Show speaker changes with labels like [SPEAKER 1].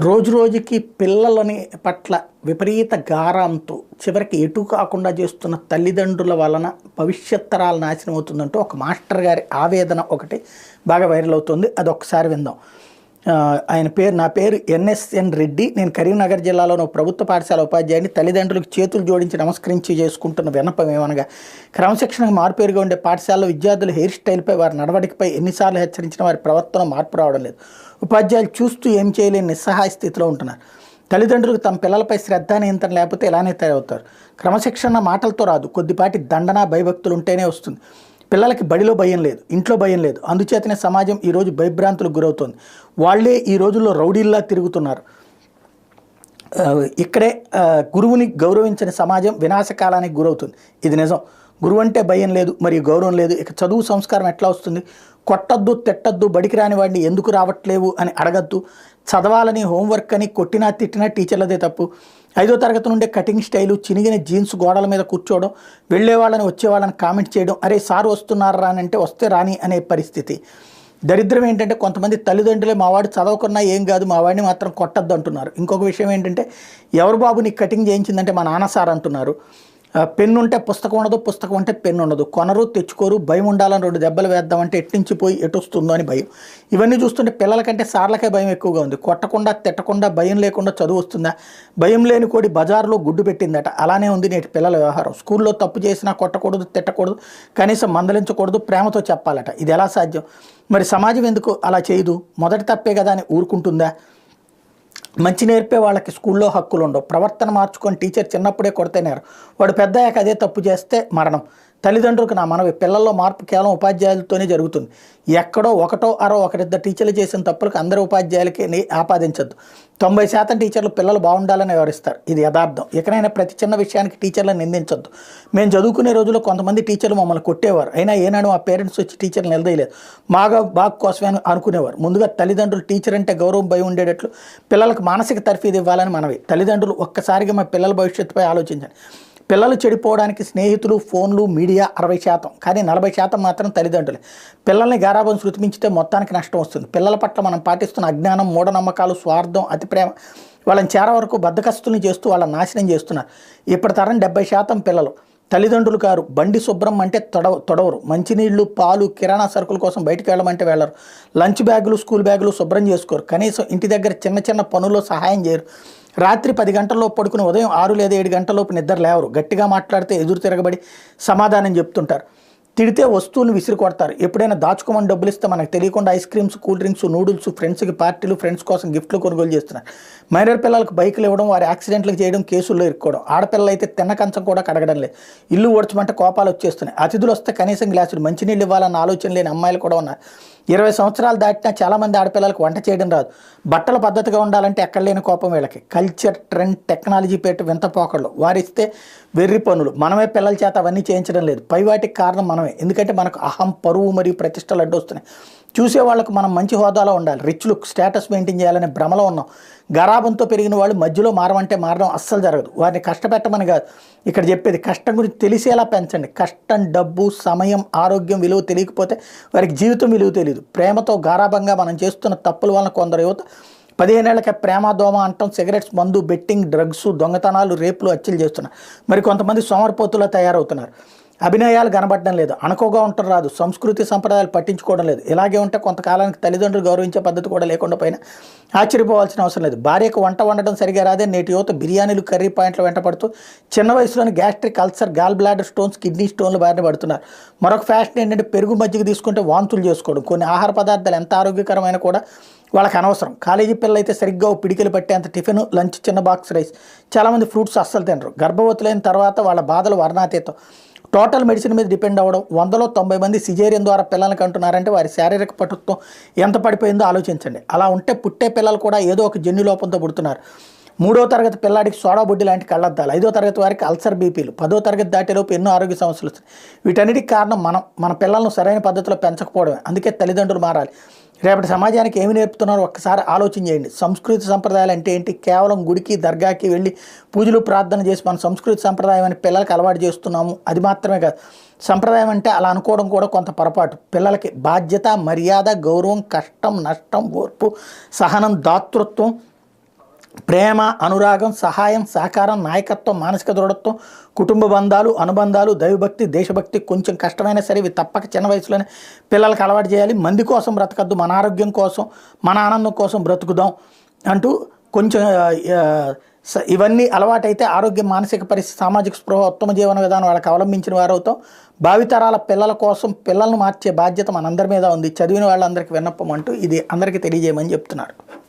[SPEAKER 1] రోజు రోజుకి పిల్లలని పట్ల విపరీత గారంతో చివరికి ఎటు కాకుండా చేస్తున్న తల్లిదండ్రుల వలన భవిష్యత్ తరాలు నాశనం అవుతుందంటూ ఒక మాస్టర్ గారి ఆవేదన ఒకటి బాగా వైరల్ అవుతుంది. అది ఒకసారి విందాం. నా పేరు ఎన్ఎస్ఎన్ రెడ్డి. నేను కరీంనగర్ జిల్లాలోని ప్రభుత్వ పాఠశాల ఉపాధ్యాయుని. తల్లిదండ్రులకు చేతులు జోడించి నమస్కరించి చేసుకుంటున్న విన్నపం ఏమనగా, క్రమశిక్షణకు మారుపేరుగా ఉండే పాఠశాలలో విద్యార్థుల హెయిర్ స్టైల్పై, వారి నడవడికపై ఎన్నిసార్లు హెచ్చరించినా వారి ప్రవర్తన మార్పు రావడం లేదు. ఉపాధ్యాయులు చూస్తూ ఏం చేయలేని నిస్సహాయ స్థితిలో ఉంటున్నారు. తల్లిదండ్రులకు తమ పిల్లలపై శ్రద్ధ నియంత్రణ లేకపోతే ఇలానే తయారవుతారు. క్రమశిక్షణ మాటలతో రాదు, కొద్దిపాటి దండన భయభక్తులు ఉంటేనే వస్తుంది. పిల్లలకి బడిలో భయం లేదు, ఇంట్లో భయం లేదు. అందుచేతనే సమాజం ఈరోజు భయభ్రాంతులకు గురవుతుంది. వాళ్లే ఈ రోజుల్లో రౌడీల్లా తిరుగుతున్నారు. ఇక్కడే గురువుని గౌరవించిన సమాజం వినాశకాలానికి గురవుతుంది. ఇది నిజం. గురువు అంటే భయం లేదు, మరియు గౌరవం లేదు. ఇక చదువు సంస్కారం ఎట్లా వస్తుంది? కొట్టద్దు, తిట్టద్దు, బడికి రాని వాడిని ఎందుకు రావట్లేవు అని అడగద్దు. చదవాలని, హోంవర్క్ అని కొట్టినా తిట్టినా టీచర్లదే తప్పు. 5వ తరగతి నుండే కటింగ్ స్టైలు, చినిగిన జీన్స్ గోడల మీద కూర్చోవడం, వెళ్ళేవాళ్ళని వచ్చేవాళ్ళని కామెంట్ చేయడం, అరే సార్ వస్తున్నారా అని అంటే వస్తే రాని అనే పరిస్థితి. దరిద్రం ఏంటంటే కొంతమంది తల్లిదండ్రులే మావాడు చదవకున్నా ఏం కాదు, మా వాడిని మాత్రం కొట్టద్దు అంటున్నారు. ఇంకొక విషయం ఏంటంటే, ఎవరు బాబు నీకు కటింగ్ చేయించిందంటే మా నాన్న సార్ అంటున్నారు. పెన్ను ఉంటే పుస్తకం ఉండదు, పుస్తకం ఉంటే పెన్ను ఉండదు. కొనరు, తెచ్చుకోరు. భయం ఉండాలని 2 దెబ్బలు వేద్దామంటే ఎట్నుంచి పోయి ఎటు వస్తుందో అని భయం. ఇవన్నీ చూస్తుంటే పిల్లలకంటే సార్లకే భయం ఎక్కువగా ఉంది. కొట్టకుండా, తిట్టకుండా, భయం లేకుండా చదువు వస్తుందా? భయం లేని కోడి బజార్లో గుడ్డు పెట్టిందట. అలానే ఉంది నేటి పిల్లల వ్యవహారం. స్కూల్లో తప్పు చేసినా కొట్టకూడదు, తిట్టకూడదు, కనీసం మందలించకూడదు, ప్రేమతో చెప్పాలట. ఇది ఎలా సాధ్యం? మరి సమాజం ఎందుకు అలా చేయదు? మొదటి తప్పే కదా అని ఊరుకుంటుందా? మంచి నేర్పే వాళ్ళకి స్కూల్లో హక్కులు ఉండవు. ప్రవర్తన మార్చుకొని టీచర్ చిన్నప్పుడే కొడితేనేరు, వాడు పెద్దయ్యాక అదే తప్పు చేస్తే మరణం. తల్లిదండ్రులకు నా మనవి, పిల్లల్లో మార్పు కేవలం ఉపాధ్యాయులతోనే జరుగుతుంది. ఎక్కడో ఒకటో అరో ఒకరిద్దరు టీచర్లు చేసిన తప్పులకు అందరి ఉపాధ్యాయులకి ఆపాదించద్దు. 90% టీచర్లు పిల్లలు బాగుండాలని వివరిస్తారు. ఇది యథార్థం. ఎక్కడైనా ప్రతి చిన్న విషయానికి టీచర్లను నిందించద్దు. మేము చదువుకునే రోజుల్లో కొంతమంది టీచర్లు మమ్మల్ని కొట్టేవారు. అయినా ఏనాడు మా పేరెంట్స్ వచ్చి టీచర్లు నిలదీయలేదు. బాగు కోసమే అనుకునేవారు. ముందుగా తల్లిదండ్రులు టీచర్ అంటే గౌరవం, భయం ఉండేటట్లు పిల్లలకు మానసిక తర్ఫీదు ఇవ్వాలని మనవి. తల్లిదండ్రులు ఒక్కసారిగా మా పిల్లల భవిష్యత్తుపై ఆలోచించండి. పిల్లలు చెడిపోవడానికి స్నేహితులు, ఫోన్లు, మీడియా 60%, కానీ 40% మాత్రం తల్లిదండ్రులే. పిల్లల్ని గారాబం శృతిమించితే మొత్తానికి నష్టం వస్తుంది. పిల్లల పట్ల మనం పాటిస్తున్న అజ్ఞానం, మూఢనమ్మకాలు, స్వార్థం, అతి ప్రేమ వాళ్ళని చేర వరకు బద్దకస్తుల్ని చేస్తూ వాళ్ళని నాశనం చేస్తున్నారు. ఇప్పటి తరం 70% పిల్లలు. తల్లిదండ్రులు గారు బండి శుభ్రం అంటే తొడవరు. మంచినీళ్లు, పాలు, కిరాణా సరుకుల కోసం బయటకు వెళ్ళమంటే వెళ్ళరు. లంచ్ బ్యాగులు, స్కూల్ బ్యాగులు శుభ్రం చేసుకోరు. కనీసం ఇంటి దగ్గర చిన్న చిన్న పనుల్లో సహాయం చేయరు. రాత్రి 10 గంటల్లోపు పడుకుని ఉదయం 6 లేదా 7 గంటలలోపు నిద్ర లేవరు. గట్టిగా మాట్లాడితే ఎదురు తిరగబడి సమాధానం చెప్తుంటారు. తిడితే వస్తువులను విసిరి కొడతారు. ఎప్పుడైనా దాచుకోమని డబ్బులు ఇస్తే మనకు తెలియకుండా ice creams, cool drinks, noodles, ఫ్రెండ్స్కి పార్టీలు, ఫ్రెండ్స్ కోసం గిఫ్ట్లు కొనుగోలు చేస్తున్నారు. మైనర్ పిల్లలకు బైకులు ఇవ్వడం, వారి యాక్సిడెంట్లకు చేయడం, కేసుల్లో ఇరుక్కోవడం. ఆడపిల్లలు అయితే తిన్న కంచం కూడా కడగడం లేదు. ఇల్లు ఓడ్చమంటే కోపాలు వచ్చేస్తున్నాయి. అతిథులు వస్తే కనీసం గ్లాసులు మంచినీళ్ళు ఇవ్వాలన్న ఆలోచన లేని అమ్మాయిలు కూడా ఉన్నారు. 20 సంవత్సరాలు దాటినా చాలామంది ఆడపిల్లలకు వంట చేయడం రాదు. బట్టలు పద్ధతిగా ఉండాలంటే ఎక్కడ లేని కోపం వీళ్ళకి. కల్చర్, ట్రెండ్, టెక్నాలజీ పెట్టి వింత పోకళ్ళు. వారిస్తే వెర్రి పనులు. మనమే పిల్లల చేత అవన్నీ చేయించడం లేదు. పై వాటికి కారణం మనమే. ఎందుకంటే మనకు అహం, పరువు మరియు ప్రతిష్టలు అడ్డొస్తున్నాయి. చూసే వాళ్ళకు మనం మంచి హోదాలో ఉండాలి, రిచ్ లుక్, స్టేటస్ మెయింటైన్ చేయాలనే భ్రమలో ఉన్నాం. గరాబంతో పెరిగిన వాళ్ళు మధ్యలో మారమంటే మారడం అస్సలు జరగదు. వారిని కష్టపెట్టమని కాదు ఇక్కడ చెప్పేది, కష్టం గురించి తెలిసేలా పెంచండి. కష్టం, డబ్బు, సమయం, ఆరోగ్యం విలువ తెలియకపోతే వారికి జీవితం విలువ తెలియదు. ప్రేమతో గారాబంగా మనం చేస్తున్న తప్పుల వలన కొందరు యువత 15 ఏళ్లకే ప్రేమ, దోమ అంటాం, సిగరెట్స్, మందు, బెట్టింగ్, డ్రగ్స్, దొంగతనాలు, రేపులు, హత్యలు చేస్తున్నారు. మరి కొంతమంది సోమరిపోతులా తయారవుతున్నారు. అభినయాలు కనబడడం లేదు, అనుకోగా ఉండటం రాదు, సంస్కృతి సంప్రదాయాలు పట్టించుకోవడం లేదు. ఇలాగే ఉంటే కొంతకాలానికి తల్లిదండ్రులు గౌరవించే పద్ధతి కూడా లేకుండా పైన ఆశ్చర్యపోవాల్సిన అవసరం లేదు. భార్యకు వంట వండడం సరిగా రాదే నేటి యువత బిర్యానీలు, కర్రీ పాయింట్లు వెంటపడుతూ చిన్న వయసులోని gastric ulcer, gall bladder stones, kidney స్టోన్లు బారిన పడుతున్నారు. మరొక ఫ్యాషన్ ఏంటంటే పెరుగు, మజ్జిగ తీసుకుంటే వాంతులు చేసుకోవడం. కొన్ని ఆహార పదార్థాలు ఎంత ఆరోగ్యకరమైన కూడా వాళ్ళకి అనవసరం. కాలేజీ పిల్లలు అయితే సరిగ్గా పిడికిలు పట్టేంత టిఫిన్, లంచ్, చిన్న బాక్స్ రైస్. చాలామంది ఫ్రూట్స్ అస్సలు తినరు. గర్భవతులైన తర్వాత వాళ్ళ బాధలు వర్ణాతీతం. టోటల్ మెడిసిన్ మీద డిపెండ్ అవ్వడం. 100లో 90 మంది సిజేరియన్ ద్వారా పిల్లల్ని కంటున్నారంటే వారి శారీరక పటుత్వం ఎంత పడిపోయిందో ఆలోచించండి. అలా ఉంటే పుట్టే పిల్లలు కూడా ఏదో ఒక జన్యు లోపంతో పుడుతున్నారు. 3వ తరగతి పిల్లాడికి సోడా బుడ్డి లాంటి కళ్ళద్దాలు, 5వ తరగతి వారికి అల్సర్, బీపీలు, 10వ తరగతి దాటేలోపు ఎన్నో ఆరోగ్య సమస్యలు వస్తాయి. వీటన్నిటికి కారణం మన పిల్లలను సరైన పద్ధతిలో పెంచకపోవడమే. అందుకే తల్లిదండ్రులు మారాలి. రేపటి సమాజానికి ఏమి నేర్పుతున్నారో ఒక్కసారి ఆలోచన చేయండి. సంస్కృతి సంప్రదాయాలు అంటే ఏంటి? కేవలం గుడికి, దర్గాకి వెళ్ళి పూజలు, ప్రార్థన చేసి మన సంస్కృతి సంప్రదాయం అని పిల్లలకి అలవాటు చేస్తున్నాము. అది మాత్రమే కాదు, సంప్రదాయం అంటే అలా అనుకోవడం కూడా కొంత పొరపాటు. పిల్లలకి బాధ్యత, మర్యాద, గౌరవం, కష్టం, నష్టం, ఓర్పు, సహనం, దాతృత్వం, ప్రేమ, అనురాగం, సహాయం, సహకారం, నాయకత్వం, మానసిక దృఢత్వం, కుటుంబ బంధాలు, అనుబంధాలు, దైవభక్తి, దేశభక్తి కొంచెం కష్టమైనా సరే ఇవి తప్పక చిన్న వయసులోనే పిల్లలకు అలవాటు చేయాలి. మంది కోసం బ్రతకద్దు, మన ఆరోగ్యం కోసం, మన ఆనందం కోసం బ్రతుకుదాం అంటూ కొంచెం ఇవన్నీ అలవాటైతే ఆరోగ్యం, మానసిక పరిస్థితి, సామాజిక స్పృహ, ఉత్తమ జీవన విధానం వాళ్ళకి అవలంబించిన వారు అవుతాం. భావితరాల పిల్లల కోసం పిల్లలను మార్చే బాధ్యత మనందరి మీద ఉంది. చదివిన వాళ్ళందరికీ విన్నపం అంటూ ఇది అందరికీ తెలియజేయమని చెప్తున్నారు.